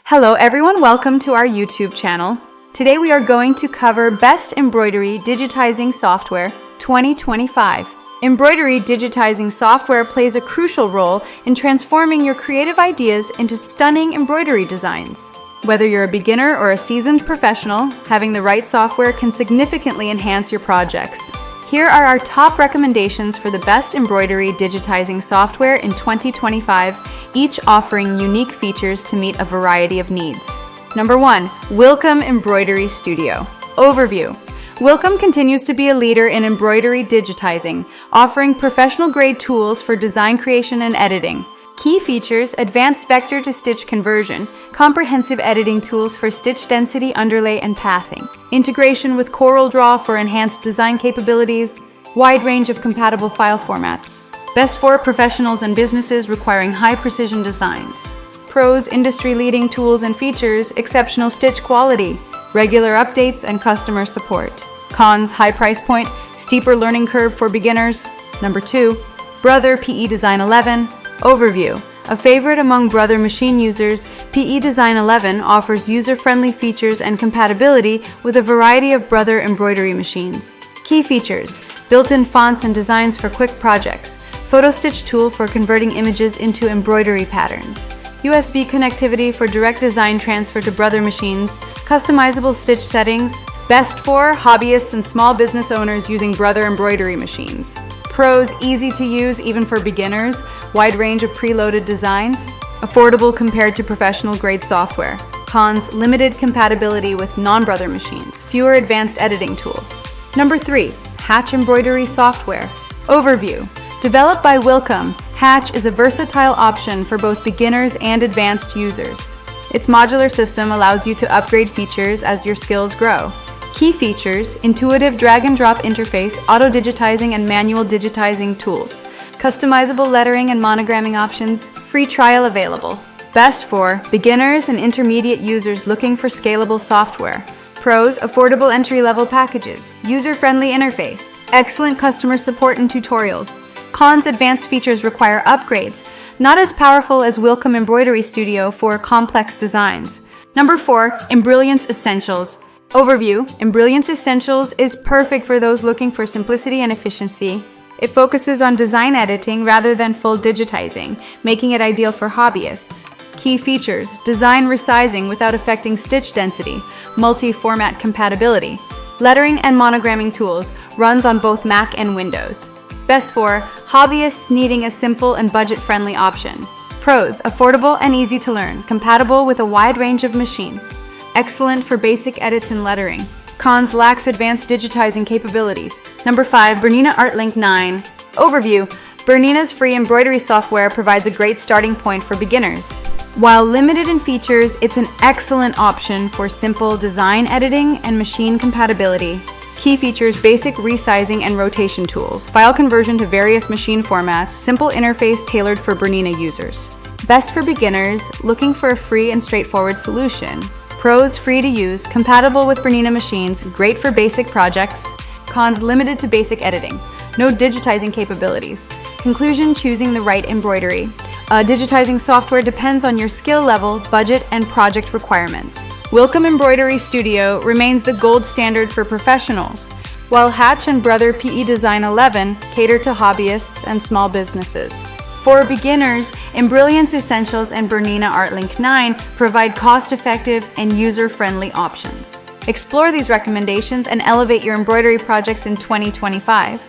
Hello everyone, welcome to our YouTube channel. Today we are going to cover Best Embroidery Digitizing Software 2025. Embroidery digitizing software plays a crucial role in transforming your creative ideas into stunning embroidery designs. Whether you're a beginner or a seasoned professional, having the right software can significantly enhance your projects. Here are our top recommendations for the best embroidery digitizing software in 2025, each offering unique features to meet a variety of needs. Number 1. Wilcom Embroidery Studio. Overview. Wilcom continues to be a leader in embroidery digitizing, offering professional-grade tools for design creation and editing. Key features: advanced vector-to-stitch conversion, comprehensive editing tools for stitch density, underlay, and pathing, integration with CorelDRAW for enhanced design capabilities, wide range of compatible file formats. Best for professionals and businesses requiring high-precision designs. Pros: industry-leading tools and features, exceptional stitch quality, regular updates, and customer support. Cons: high price point, steeper learning curve for beginners. Number 2. Brother PE Design 11. Overview. A favorite among Brother machine users, PE Design 11 offers user-friendly features and compatibility with a variety of Brother embroidery machines. Key features: built-in fonts and designs for quick projects, photo stitch tool for converting images into embroidery patterns, USB connectivity for direct design transfer to Brother machines, customizable stitch settings. Best for hobbyists and small business owners using Brother embroidery machines. Pros: easy to use even for beginners, wide range of preloaded designs, affordable compared to professional-grade software. Cons: limited compatibility with non-Brother machines, fewer advanced editing tools. Number 3. Hatch Embroidery Software. Overview. Developed by Wilcom, Hatch is a versatile option for both beginners and advanced users. Its modular system allows you to upgrade features as your skills grow. Key features: intuitive drag-and-drop interface, auto-digitizing and manual digitizing tools, customizable lettering and monogramming options, free trial available. Best for beginners and intermediate users looking for scalable software. Pros: affordable entry-level packages, user-friendly interface, excellent customer support and tutorials. Cons: advanced features require upgrades, not as powerful as Wilcom Embroidery Studio for complex designs. Number 4. Embrilliance Essentials. Overview. Embrilliance Essentials is perfect for those looking for simplicity and efficiency. It focuses on design editing rather than full digitizing, making it ideal for hobbyists. Key features: design resizing without affecting stitch density, multi-format compatibility, lettering and monogramming tools, runs on both Mac and Windows. Best for hobbyists needing a simple and budget-friendly option. Pros: affordable and easy to learn, compatible with a wide range of machines. Excellent for basic edits and lettering. Cons: lacks advanced digitizing capabilities. Number 5. Bernina ArtLink 9. Overview. Bernina's free embroidery software provides a great starting point for beginners. While limited in features, it's an excellent option for simple design editing and machine compatibility. Key features: basic resizing and rotation tools, file conversion to various machine formats, simple interface tailored for Bernina users. Best for beginners looking for a free and straightforward solution. Pros: free to use, compatible with Bernina machines, great for basic projects. Cons: limited to basic editing, no digitizing capabilities. Conclusion: choosing the right embroidery. Digitizing software depends on your skill level, budget, and project requirements. Wilcom Embroidery Studio remains the gold standard for professionals, while Hatch and Brother PE Design 11 cater to hobbyists and small businesses. For beginners, Embrilliance Essentials and Bernina ArtLink 9 provide cost-effective and user-friendly options. Explore these recommendations and elevate your embroidery projects in 2025.